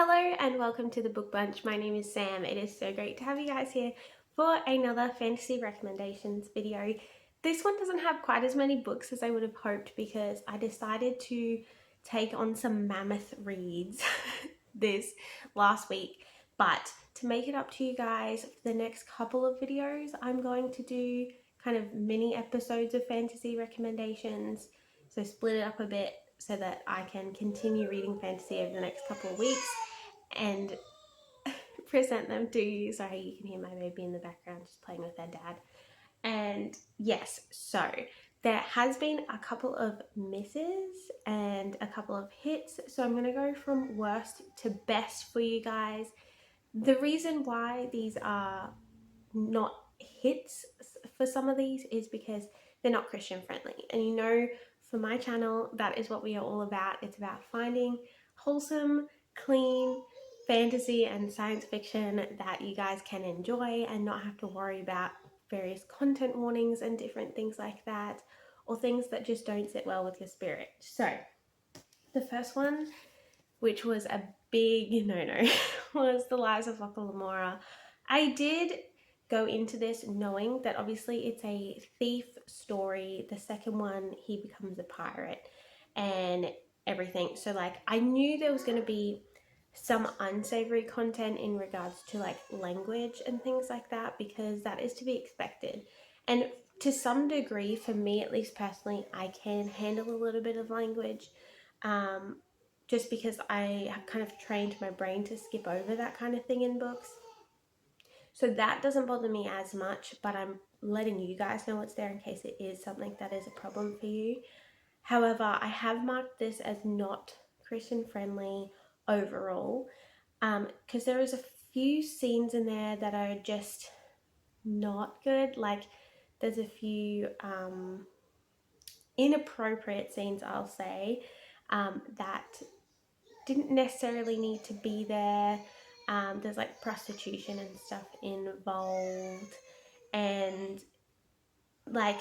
Hello and welcome to the Book Bunch. My name is Sam. It is so great to have you guys here for another fantasy recommendations video. This one doesn't have quite as many books as I would have hoped because I decided to take on some mammoth reads this last week. But to make it up to you guys for the next couple of videos, I'm going to do kind of mini episodes of fantasy recommendations. So split it up a bit so that I can continue reading fantasy over the next couple of weeks and present them to you. Sorry, you can hear my baby in the background just playing with their dad. And yes, so there has been a couple of misses and a couple of hits. So I'm going to go from worst to best for you guys. The reason why these are not hits for some of these is because they're not Christian friendly. And you know, for my channel, that is what we are all about. It's about finding wholesome, clean fantasy and science fiction that you guys can enjoy and not have to worry about various content warnings and different things like that, or things that just don't sit well with your spirit. So the first one, which was a big no-no, was The Lies of Locke Lamora. I did go into this knowing that obviously it's a thief story. The second one, he becomes a pirate and everything. So like I knew there was going to be some unsavory content in regards to like language and things like that, because that is to be expected. And to some degree, for me at least personally, I can handle a little bit of language. Just because I have kind of trained my brain to skip over that kind of thing in books. So that doesn't bother me as much, but I'm letting you guys know it's there in case it is something that is a problem for you. However, I have marked this as not Christian friendly overall, because there is a few scenes in there that are just not good. Like there's a few inappropriate scenes, I'll say, that didn't necessarily need to be there. There's like prostitution and stuff involved, and like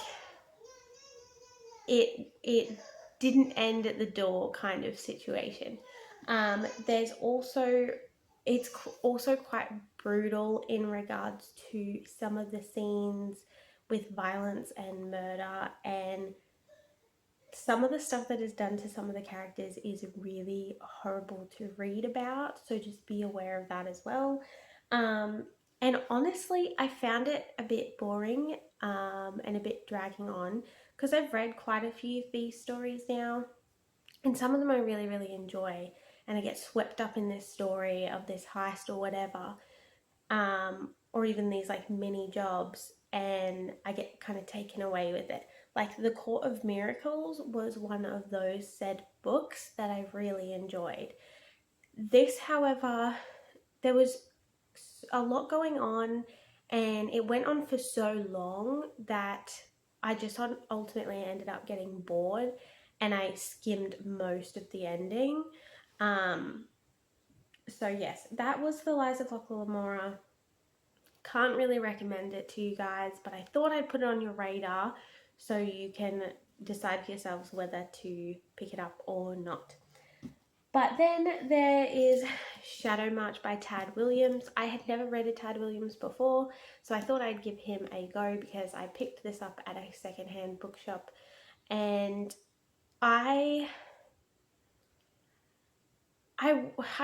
it didn't end at the door kind of situation. There's also, it's also quite brutal in regards to some of the scenes with violence and murder, and some of the stuff that is done to some of the characters is really horrible to read about, so just be aware of that as well. And honestly, I found it a bit boring and a bit dragging on, because I've read quite a few of these stories now, and some of them I really, really enjoy, and I get swept up in this story of this heist or whatever, or even these like mini jobs, and I get kind of taken away with it. Like The Court of Miracles was one of those said books that I really enjoyed. This, however, there was a lot going on and it went on for so long that I just ultimately ended up getting bored, and I skimmed most of the ending. So yes, that was The Lies of Locke Lamora. Can't really recommend it to you guys, but I thought I'd put it on your radar so you can decide for yourselves whether to pick it up or not. But then there is Shadow March by Tad Williams. I had never read a Tad Williams before, so I thought I'd give him a go because I picked this up at a secondhand bookshop, and I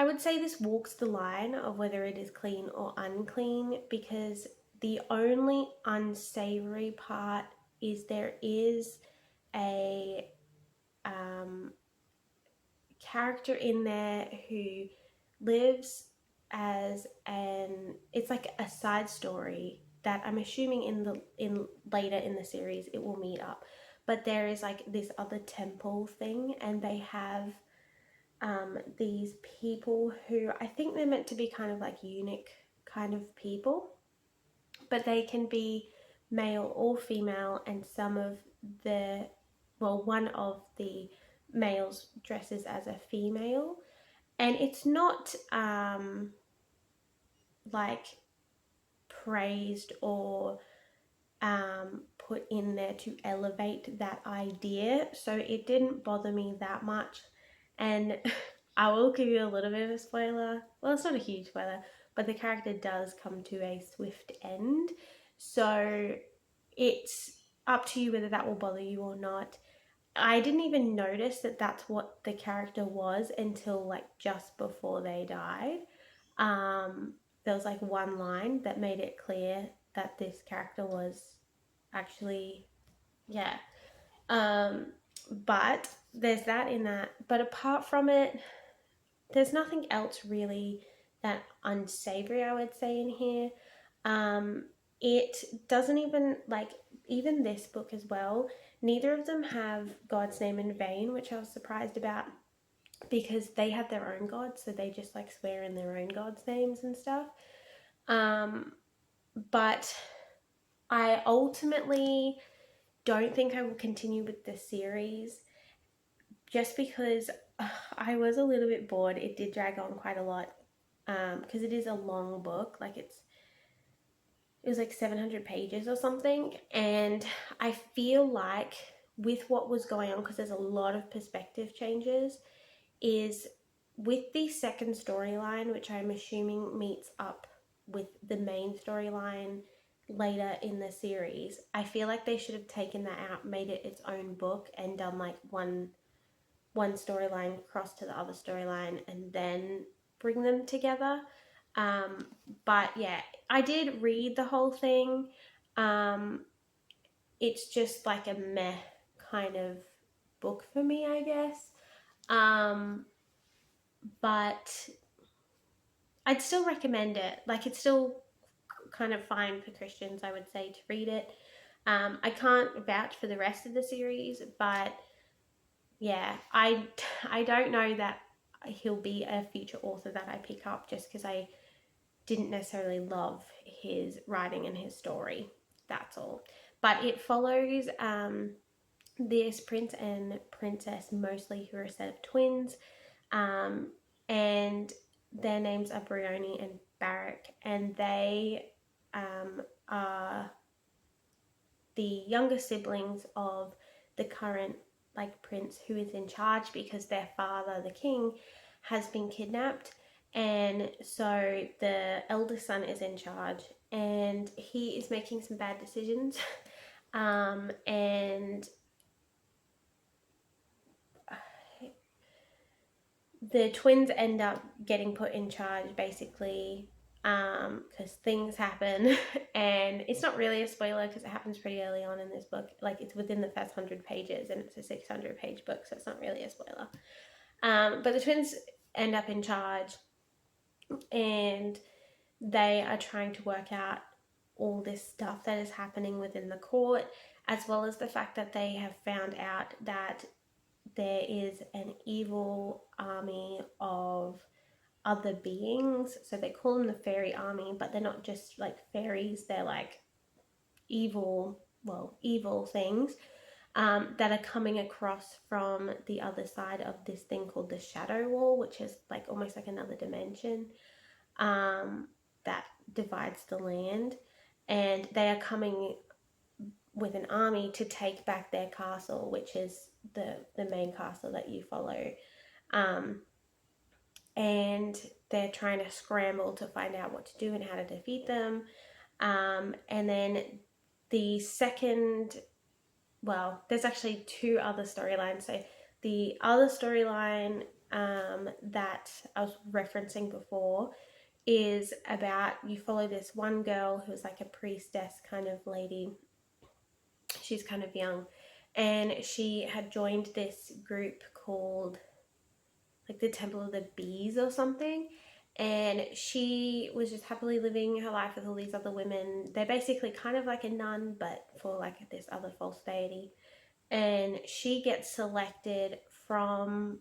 would say this walks the line of whether it is clean or unclean, because the only unsavory part is there is a character in there who lives as it's like a side story that I'm assuming in later in the series it will meet up, but there is like this other temple thing, and they have these people who I think they're meant to be kind of like eunuch kind of people, but they can be male or female, and one of the males dresses as a female, and it's not like praised or put in there to elevate that idea, so it didn't bother me that much. And I will give you a little bit of a spoiler. Well, it's not a huge spoiler, but the character does come to a swift end. So it's up to you whether that will bother you or not. I didn't even notice that that's what the character was until like just before they died. Um, there was like one line that made it clear that this character was actually, yeah. Um, but there's that in that. But apart from it, there's nothing else really that unsavory, I would say, in here. Um, it doesn't even like, even this book as well, neither of them have God's name in vain, which I was surprised about because they have their own gods, so they just like swear in their own gods' names and stuff. Um, but I ultimately don't think I will continue with the series just because I was a little bit bored. It did drag on quite a lot because it is a long book. Like it was like 700 pages or something, and I feel like with what was going on, because there's a lot of perspective changes, is with the second storyline, which I'm assuming meets up with the main storyline later in the series, I feel like they should have taken that out, made it its own book, and done like one storyline cross to the other storyline and then bring them together. But yeah, I did read the whole thing. Um, it's just like a meh kind of book for me, I guess. Um, but I'd still recommend it. Like, it's still kind of fine for Christians, I would say, to read it. I can't vouch for the rest of the series, but yeah, I don't know that he'll be a future author that I pick up just because I didn't necessarily love his writing and his story. That's all. But it follows this prince and princess, mostly, who are a set of twins, um, and their names are Brioni and Barrack, and they are the younger siblings of the current like prince who is in charge because their father, the king, has been kidnapped, and so the eldest son is in charge and he is making some bad decisions. And the twins end up getting put in charge basically because things happen. And it's not really a spoiler because it happens pretty early on in this book. Like, it's within the first 100 pages and it's a 600-page book, so it's not really a spoiler. But the twins end up in charge and they are trying to work out all this stuff that is happening within the court, as well as the fact that they have found out that there is an evil army of other beings. So they call them the fairy army, but they're not just like fairies, they're like evil things that are coming across from the other side of this thing called the shadow wall, which is like almost like another dimension that divides the land. And they are coming with an army to take back their castle, which is the main castle that you follow. Um, and they're trying to scramble to find out what to do and how to defeat them. And then the second, well, there's actually two other storylines. So the other storyline that I was referencing before is about, you follow this one girl who's like a priestess kind of lady. She's kind of young, and she had joined this group called like the Temple of the Bees or something, and she was just happily living her life with all these other women. They're basically kind of like a nun, but for like this other false deity. And she gets selected from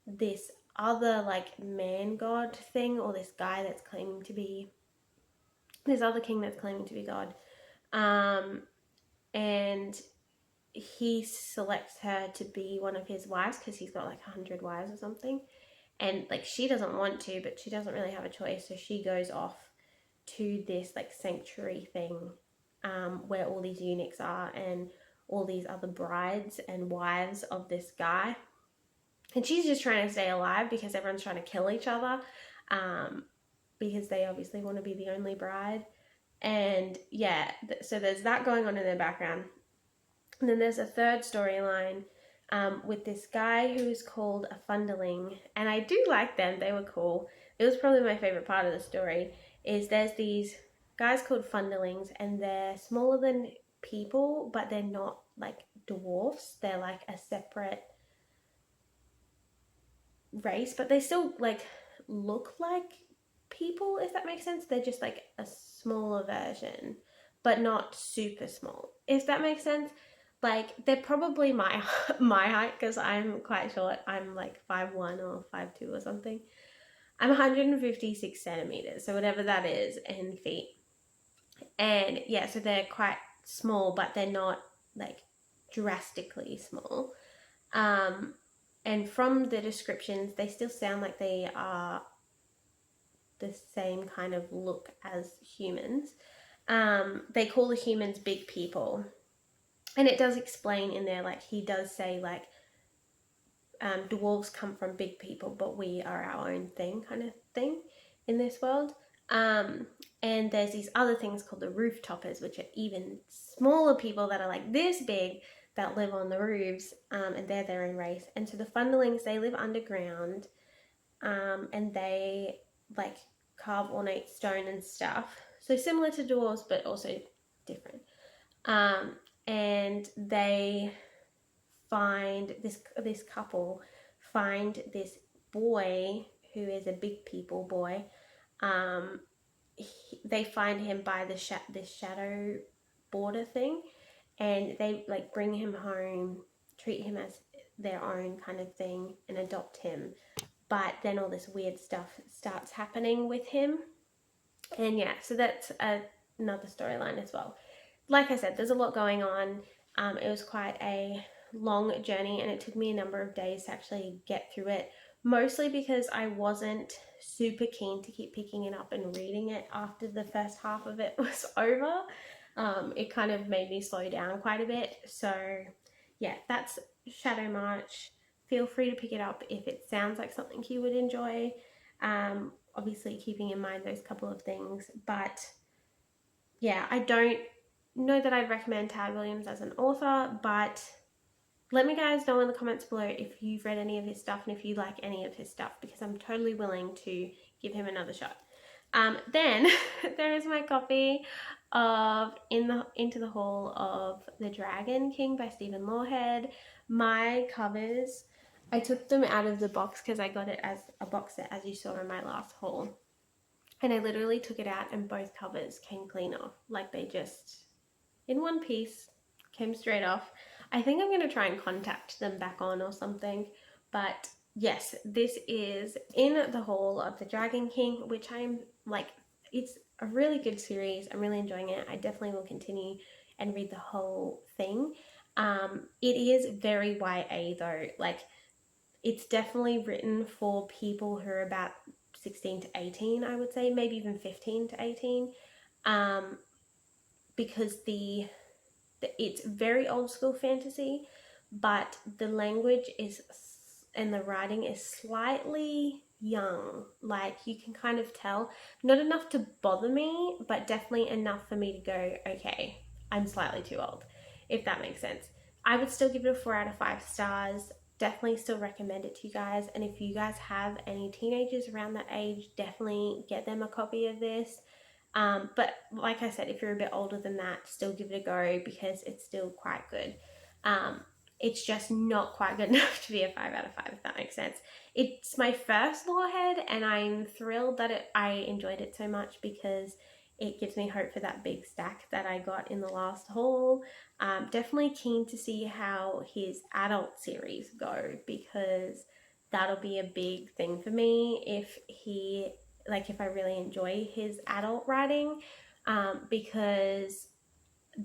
this other like man god thing, or this guy that's claiming to be, this other king that's claiming to be God. And he selects her to be one of his wives because he's got like 100 wives or something. And like, she doesn't want to, but she doesn't really have a choice, so she goes off to this like sanctuary thing where all these eunuchs are and all these other brides and wives of this guy. And she's just trying to stay alive because everyone's trying to kill each other, because they obviously want to be the only bride. And yeah, so there's that going on in the background. And then there's a third storyline with this guy who's called a Funderling. And I do like them, they were cool. It was probably my favorite part of the story, is there's these guys called Funderlings, and they're smaller than people, but they're not like dwarfs. They're like a separate race, but they still like look like people, if that makes sense. They're just like a smaller version, but not super small, if that makes sense. Like they're probably my my height, because I'm quite short. I'm like 5'1" or 5'2" or something. I'm 156 centimeters, so whatever that is in feet. And yeah, so they're quite small, but they're not like drastically small. Um, and from the descriptions, they still sound like they are the same kind of look as humans. They call the humans big people. And it does explain in there, like, he does say, like, dwarves come from big people, but we are our own thing, kind of thing in this world. And there's these other things called the rooftoppers, which are even smaller people that are like this big that live on the roofs, and they're their own race. And so the Funderlings, they live underground, and they like carve ornate stone and stuff. So similar to dwarves, but also different. And they find this couple find this boy who is a big people boy. They find him by this shadow border thing, and they like bring him home, treat him as their own kind of thing, and adopt him. But then all this weird stuff starts happening with him, and yeah, so that's another storyline as well. Like I said, there's a lot going on. It was quite a long journey, and it took me a number of days to actually get through it, mostly because I wasn't super keen to keep picking it up and reading it after the first half of it was over. It kind of made me slow down quite a bit. So yeah, that's Shadow March. Feel free to pick it up if it sounds like something you would enjoy. Obviously keeping in mind those couple of things, but yeah, I don't know that I'd recommend Tad Williams as an author, but let me guys know in the comments below if you've read any of his stuff and if you like any of his stuff, because I'm totally willing to give him another shot. Then there is my copy of Into the Hall of the Dragon King by Stephen Lawhead. My covers, I took them out of the box because I got it as a box set, as you saw in my last haul. And I literally took it out and both covers came clean off. Like they just, in one piece, came straight off. I think I'm going to try and contact them back on or something. But yes, this is In the Hall of the Dragon King, which I'm like, it's a really good series. I'm really enjoying it. I definitely will continue and read the whole thing. It is very YA though. Like, it's definitely written for people who are about 16 to 18, I would say, maybe even 15 to 18, because it's very old school fantasy, but the language is and the writing is slightly young. Like you can kind of tell, not enough to bother me, but definitely enough for me to go, okay, I'm slightly too old, if that makes sense. I would still give it a 4 out of 5 stars. Definitely still recommend it to you guys. And if you guys have any teenagers around that age, definitely get them a copy of this. But like I said, if you're a bit older than that, still give it a go because it's still quite good. It's just not quite good enough to be a 5 out of 5, if that makes sense. It's my first Lawhead, and I'm thrilled that I enjoyed it so much because it gives me hope for that big stack that I got in the last haul. Definitely keen to see how his adult series go, because that'll be a big thing for me if I really enjoy his adult writing, because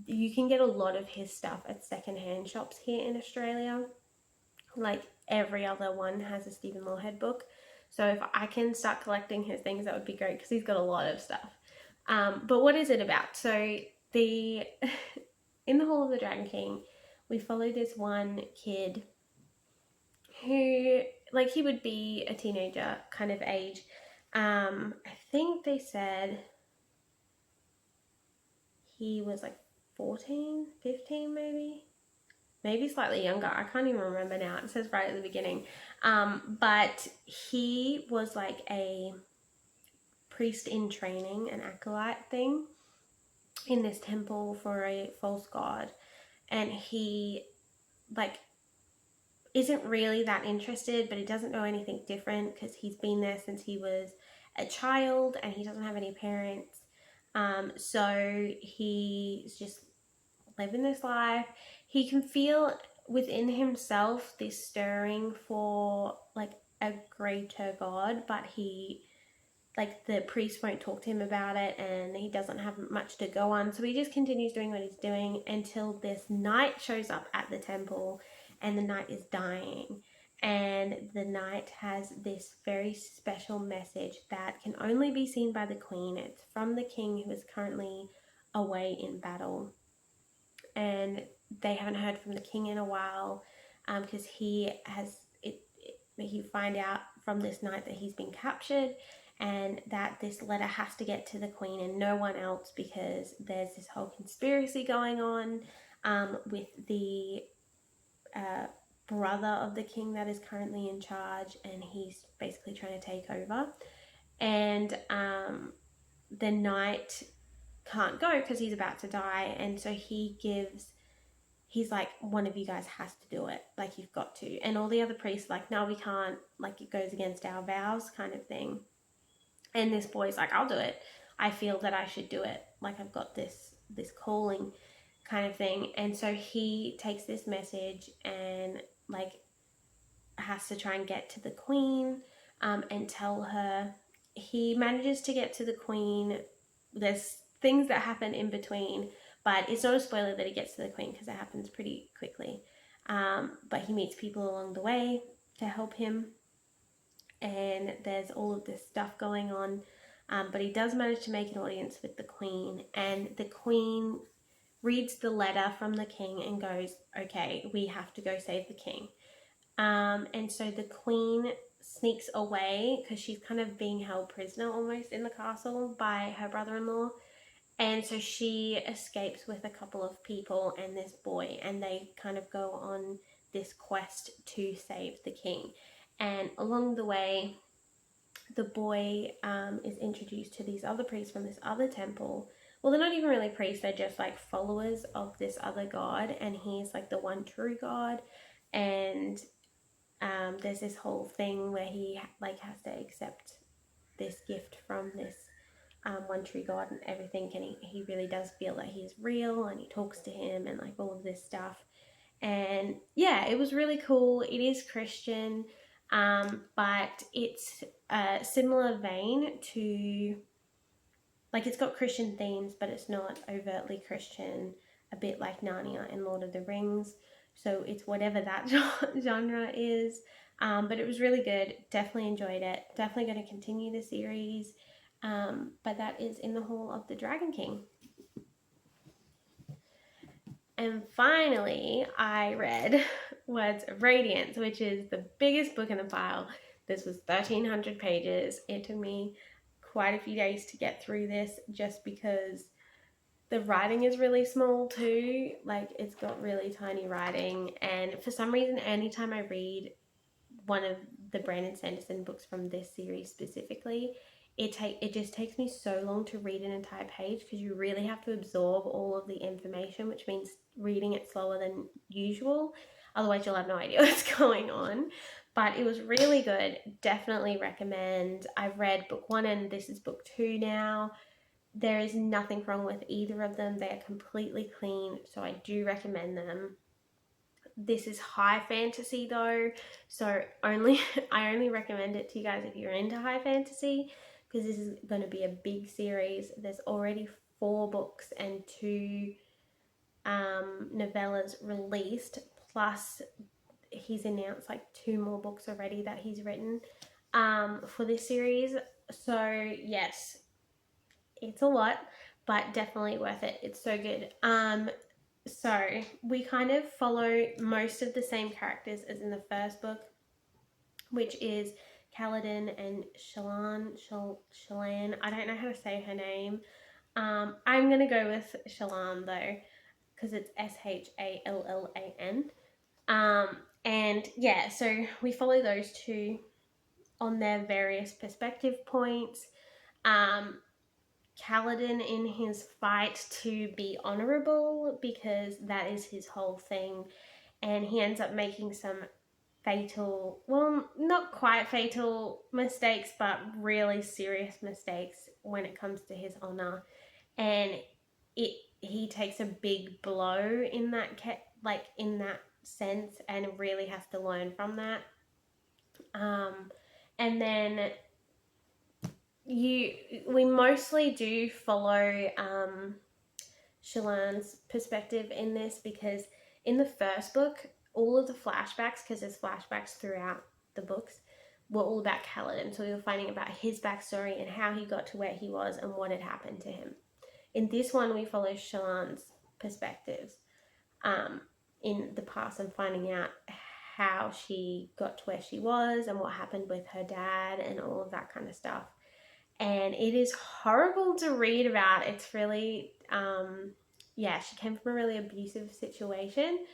you can get a lot of his stuff at secondhand shops here in Australia. Like every other one has a Stephen Lawhead book. So if I can start collecting his things, that would be great because he's got a lot of stuff. But what is it about? So in the Hall of the Dragon King, we follow this one kid who, like, he would be a teenager kind of age. I think they said he was like 14, 15 maybe slightly younger. I can't even remember now. It says right at the beginning. But he was like a priest in training, an acolyte thing in this temple for a false god. And he, like, isn't really that interested, but he doesn't know anything different because he's been there since he was a child and he doesn't have any parents. So he's just living this life. He can feel within himself this stirring for like a greater God, but the priest won't talk to him about it and he doesn't have much to go on. So he just continues doing what he's doing until this knight shows up at the temple, and the knight is dying. And the knight has this very special message that can only be seen by the queen. It's from the king, who is currently away in battle. And they haven't heard from the king in a while, because you find out from this knight that he's been captured, and that this letter has to get to the queen and no one else, because there's this whole conspiracy going on with the brother of the king that is currently in charge, and he's basically trying to take over. And the knight can't go because he's about to die, and so he's like, one of you guys has to do it, like, you've got to. And all the other priests like, no, we can't, like, it goes against our vows kind of thing. And this boy's like, I'll do it. I feel that I should do it. Like, I've got this calling kind of thing. And so he takes this message and, like, has to try and get to the queen and tell her. He manages to get to the queen. There's things that happen in between, but it's not a spoiler that he gets to the queen because it happens pretty quickly. But he meets people along the way to help him, and there's all of this stuff going on. But he does manage to make an audience with the queen, and the queen reads the letter from the king and goes, okay, we have to go save the king. And so the queen sneaks away because she's kind of being held prisoner almost in the castle by her brother-in-law. And so she escapes with a couple of people and this boy, and they kind of go on this quest to save the king. And along the way, the boy is introduced to these other priests from this other temple. Well, they're not even really priests, they're just like followers of this other god, and he's like the one true god. And there's this whole thing where he like has to accept this gift from this one true God and everything, and he really does feel that he's real, and he talks to him and like all of this stuff. And yeah, it was really cool. It is Christian, but it's a similar vein to, like, it's got Christian themes, but it's not overtly Christian, a bit like Narnia and Lord of the Rings. So it's whatever that genre is. But it was really good. Definitely enjoyed it. Definitely going to continue the series. But that is In the Hall of the Dragon King. And finally, I read Words of Radiance, which is the biggest book in the pile. This was 1,300 pages. It took me quite a few days to get through this, just because the writing is really small too. Like, it's got really tiny writing, and for some reason, anytime I read one of the Brandon Sanderson books from this series specifically, it just takes me so long to read an entire page, because you really have to absorb all of the information, which means reading it slower than usual. Otherwise, you'll have no idea what's going on. But it was really good. Definitely recommend. I've read book 1 and this is book 2 now. There is nothing wrong with either of them. They are completely clean, so I do recommend them. This is high fantasy though, so I only recommend it to you guys if you're into high fantasy, because this is going to be a big series. There's already 4 books and 2 novellas released, plus he's announced like 2 more books already that he's written for this series. So yes, it's a lot, but definitely worth it. It's so good. So we kind of follow most of the same characters as in the first book. which is Kaladin and Shallan. I don't know how to say her name. I'm gonna go with Shallan though, because it's Shallan. And yeah, so we follow those two on their various perspective points. Kaladin in his fight to be honorable, because that is his whole thing, and he ends up making some fatal, well, not quite fatal mistakes, but really serious mistakes when it comes to his honor, and he takes a big blow in that in that sense, and really has to learn from that. And then we mostly do follow Shallan's perspective in this, because in the first book, all of the flashbacks, because there's flashbacks throughout the books, were all about Kaladin. So we were finding about his backstory and how he got to where he was and what had happened to him. In this one, we follow Shallan's perspectives in the past, and finding out how she got to where she was and what happened with her dad and all of that kind of stuff. And it is horrible to read about. It's really, she came from a really abusive situation.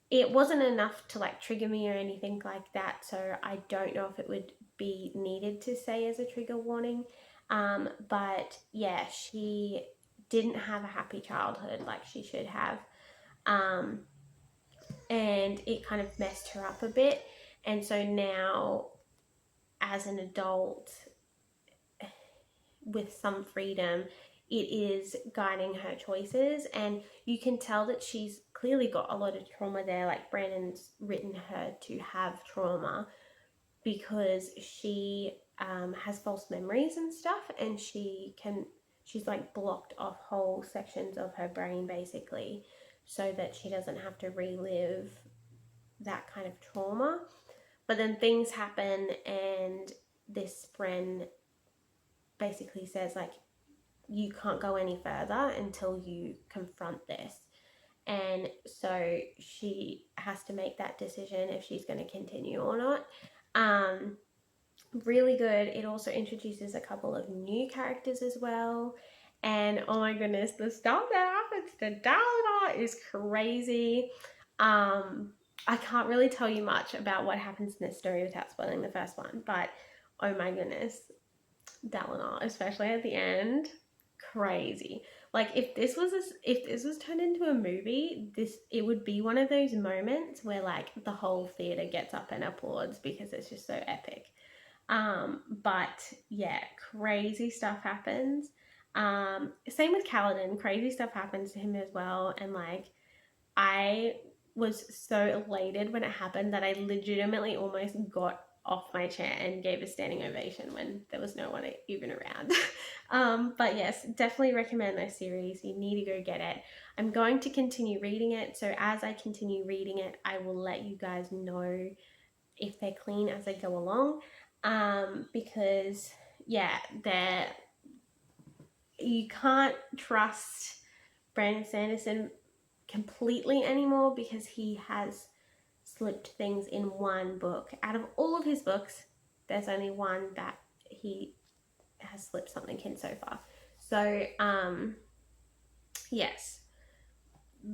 It wasn't enough to like trigger me or anything like that, so I don't know if it would be needed to say as a trigger warning. But yeah, she didn't have a happy childhood like she should have. And it kind of messed her up a bit. And so now, as an adult with some freedom, it is guiding her choices, and you can tell that she's clearly got a lot of trauma there. Like, Brandon's written her to have trauma because she has false memories and stuff, and she's like blocked off whole sections of her brain basically, so that she doesn't have to relive that kind of trauma. But then things happen, and this friend basically says, like, you can't go any further until you confront this. And so she has to make that decision if she's going to continue or not. Really good. It also introduces a couple of new characters as well. And oh my goodness, the stuff that happens to Dalinar is crazy. I can't really tell you much about what happens in this story without spoiling the first one, but oh my goodness, Dalinar, especially at the end, crazy. Like, if this was turned into a movie, it would be one of those moments where like the whole theater gets up and applauds, because it's just so epic. But yeah, crazy stuff happens. Same with Kaladin, crazy stuff happens to him as well. And like, I was so elated when it happened that I legitimately almost got off my chair and gave a standing ovation when there was no one even around. But yes, definitely recommend this series. You need to go get it. I'm going to continue reading it, so as I continue reading it, I will let you guys know if they're clean as I go along. Because yeah, you can't trust Brandon Sanderson completely anymore, because he has slipped things in one book. Out of all of his books, there's only one that he has slipped something in so far. So yes,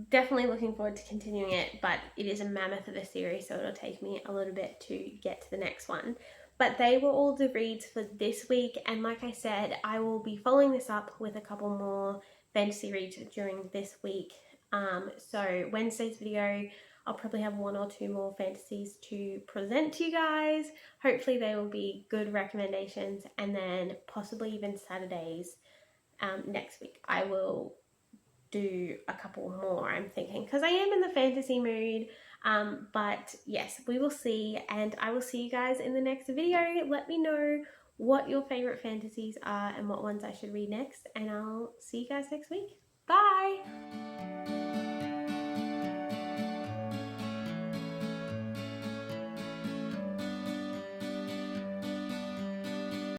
definitely looking forward to continuing it, but it is a mammoth of a series, so it'll take me a little bit to get to the next one. But they were all the reads for this week, and like I said, I will be following this up with a couple more fantasy reads during this week. So Wednesday's video, I'll probably have one or two more fantasies to present to you guys. Hopefully they will be good recommendations, and then possibly even Saturdays next week I will do a couple more, I'm thinking, because I am in the fantasy mood. But yes, we will see, and I will see you guys in the next video. Let me know what your favorite fantasies are and what ones I should read next, and I'll see you guys next week. Bye!